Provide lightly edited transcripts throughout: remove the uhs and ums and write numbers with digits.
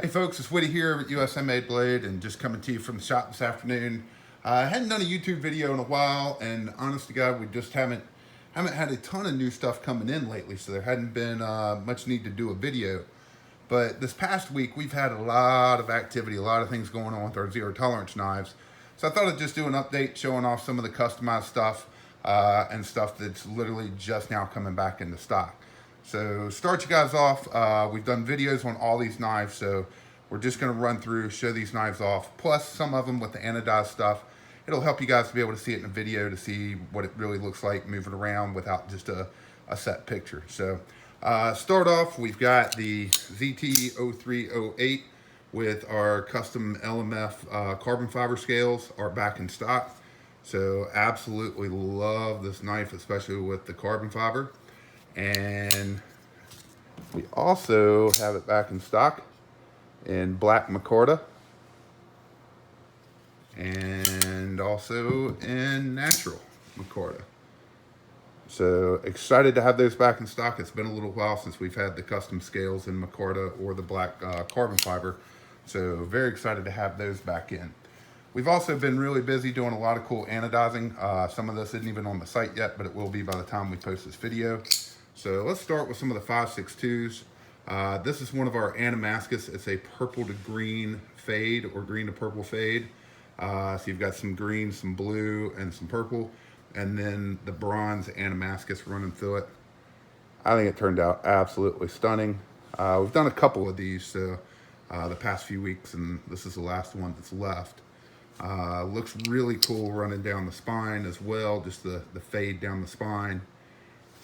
Hey folks, it's Woody here at USA Made Blade and just coming to you from the shop this afternoon. I hadn't done a YouTube video in a while, and honest to God, we just haven't had a ton of new stuff coming in lately, so there hadn't been much need to do a video. But this past week, we've had a lot of activity, a lot of things going on with our zero tolerance knives. So I thought I'd just do an update showing off some of the customized stuff and stuff that's literally just now coming back into stock. So start you guys off, we've done videos on all these knives, so we're just gonna run through, show these knives off, plus some of them with the anodized stuff. It'll help you guys to be able to see it in a video to see what it really looks like moving around without just a set picture. So start off, we've got the ZT0308 with our custom LMF carbon fiber scales are back in stock. So absolutely love this knife, especially with the carbon fiber. And we also have it back in stock in black micarta and also in natural micarta. So excited to have those back in stock. It's been a little while since we've had the custom scales in micarta or the black carbon fiber. So very excited to have those back in. We've also been really busy doing a lot of cool anodizing. Some of this isn't even on the site yet, but it will be by the time we post this video. So let's start with some of the 5.62s. This is one of our Animascus. It's a purple to green fade or green to purple fade. So you've got some green, some blue, and some purple, and then the bronze Animascus running through it. I think it turned out absolutely stunning. We've done a couple of these so the past few weeks, and this is the last one that's left. Looks really cool running down the spine as well, just the fade down the spine.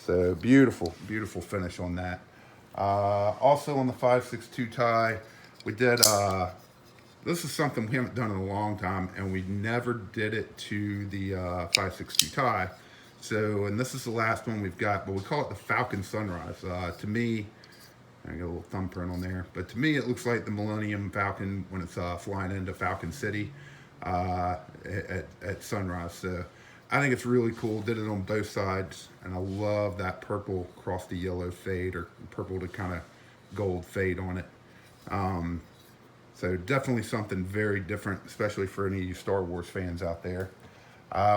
So beautiful, beautiful finish on that. Also on the 5.62 tie, we did, this is something we haven't done in a long time, and we never did it to the 5.62 tie. So, and this is the last one we've got, but we call it the Falcon Sunrise. To me, I got a little thumbprint on there, but to me it looks like the Millennium Falcon when it's flying into Falcon City at sunrise. So I think it's really cool. Did it on both sides, and I love that purple across the yellow fade, or purple to kind of gold fade on it. So definitely something very different, especially for any of you Star Wars fans out there.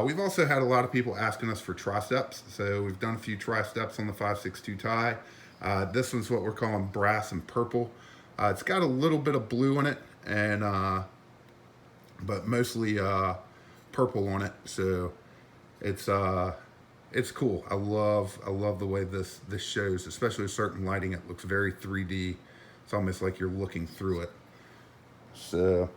We've also had a lot of people asking us for triceps, so we've done a few triceps on the 5.62 tie. This one's what we're calling brass and purple. It's got a little bit of blue in it, and but mostly purple on it. So it's cool. I love the way this shows, especially with certain lighting. It looks very 3D. It's almost like you're looking through it. So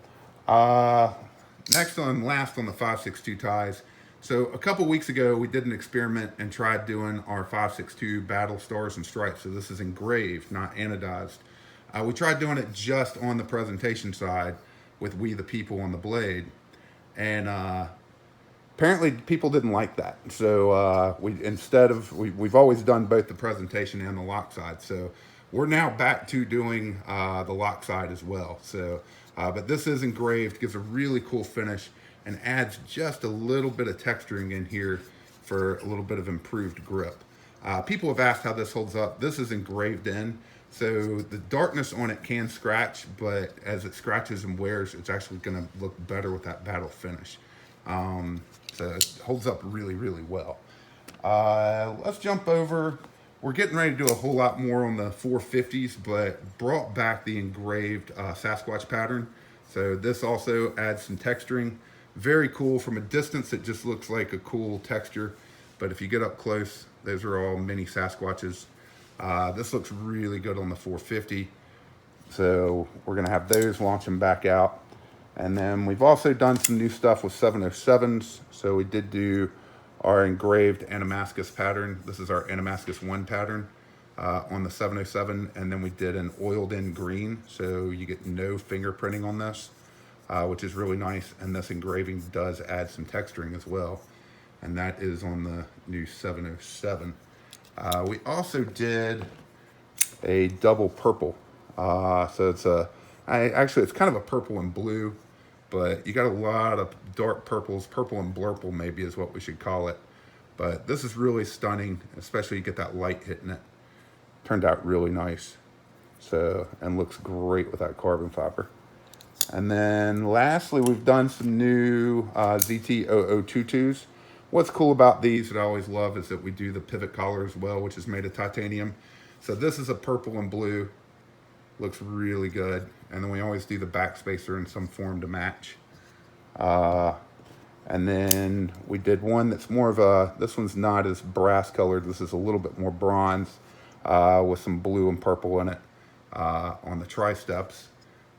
next on last on the 5.62 ties. So a couple weeks ago we did an experiment and tried doing our 5.62 battle stars and stripes. So this is engraved, not anodized. We tried doing it just on the presentation side with We the People on the blade, and apparently people didn't like that. So we've always done both the presentation and the lock side. So we're now back to doing the lock side as well. So, but this is engraved, gives a really cool finish and adds just a little bit of texturing in here for a little bit of improved grip. People have asked how this holds up. This is engraved in, so the darkness on it can scratch, but as it scratches and wears, it's actually gonna look better with that battle finish. So it holds up really, really well. Let's jump over. We're getting ready to do a whole lot more on the 450s, but brought back the engraved Sasquatch pattern. So this also adds some texturing. Very cool. From a distance, it just looks like a cool texture, but if you get up close, those are all mini Sasquatches. This looks really good on the 450. So we're gonna have those launching back out. And then we've also done some new stuff with 707s. So we did do our engraved Animascus pattern. This is our Animascus 1 pattern on the 707. And then we did an oiled in green. So you get no fingerprinting on this, which is really nice. And this engraving does add some texturing as well. And that is on the new 707. We also did a double purple. So it's actually it's kind of a purple and blue, but you got a lot of dark purples. Purple and blurple maybe is what we should call it. But this is really stunning, especially you get that light hitting it. Turned out really nice. So, and looks great with that carbon fiber. And then lastly, we've done some new ZT0022s. What's cool about these that I always love is that we do the pivot collar as well, which is made of titanium. So this is a purple and blue. Looks really good. And then we always do the back spacer in some form to match. And then we did one that's more of a, this one's not as brass colored. This is a little bit more bronze with some blue and purple in it on the Triceps.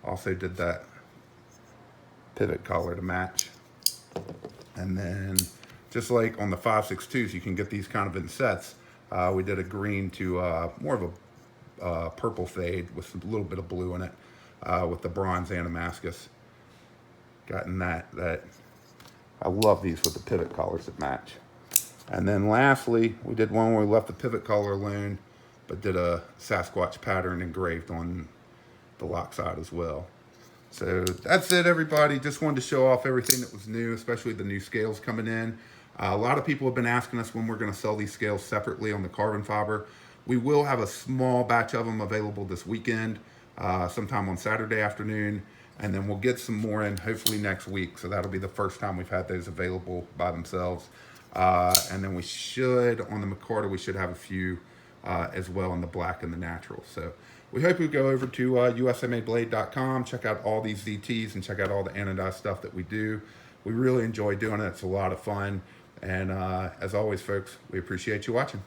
Also did that pivot collar to match. And then just like on the 5.62s, you can get these kind of in sets. We did a green to more of a purple fade with a little bit of blue in it with the bronze Damascus. Gotten that I love these with the pivot collars that match. And then lastly, we did one where we left the pivot collar alone, but did a Sasquatch pattern engraved on the lock side as well. So that's it, everybody. Just wanted to show off everything that was new, especially the new scales coming in. A lot of people have been asking us when we're going to sell these scales separately on the carbon fiber. We will have a small batch of them available this weekend, sometime on Saturday afternoon, and then we'll get some more in hopefully next week. So that'll be the first time we've had those available by themselves. And then we should, on the McCarter, we should have a few as well in the black and the natural. So we hope you go over to usamablade.com, check out all these ZTs, and check out all the anodized stuff that we do. We really enjoy doing it. It's a lot of fun. And as always, folks, we appreciate you watching.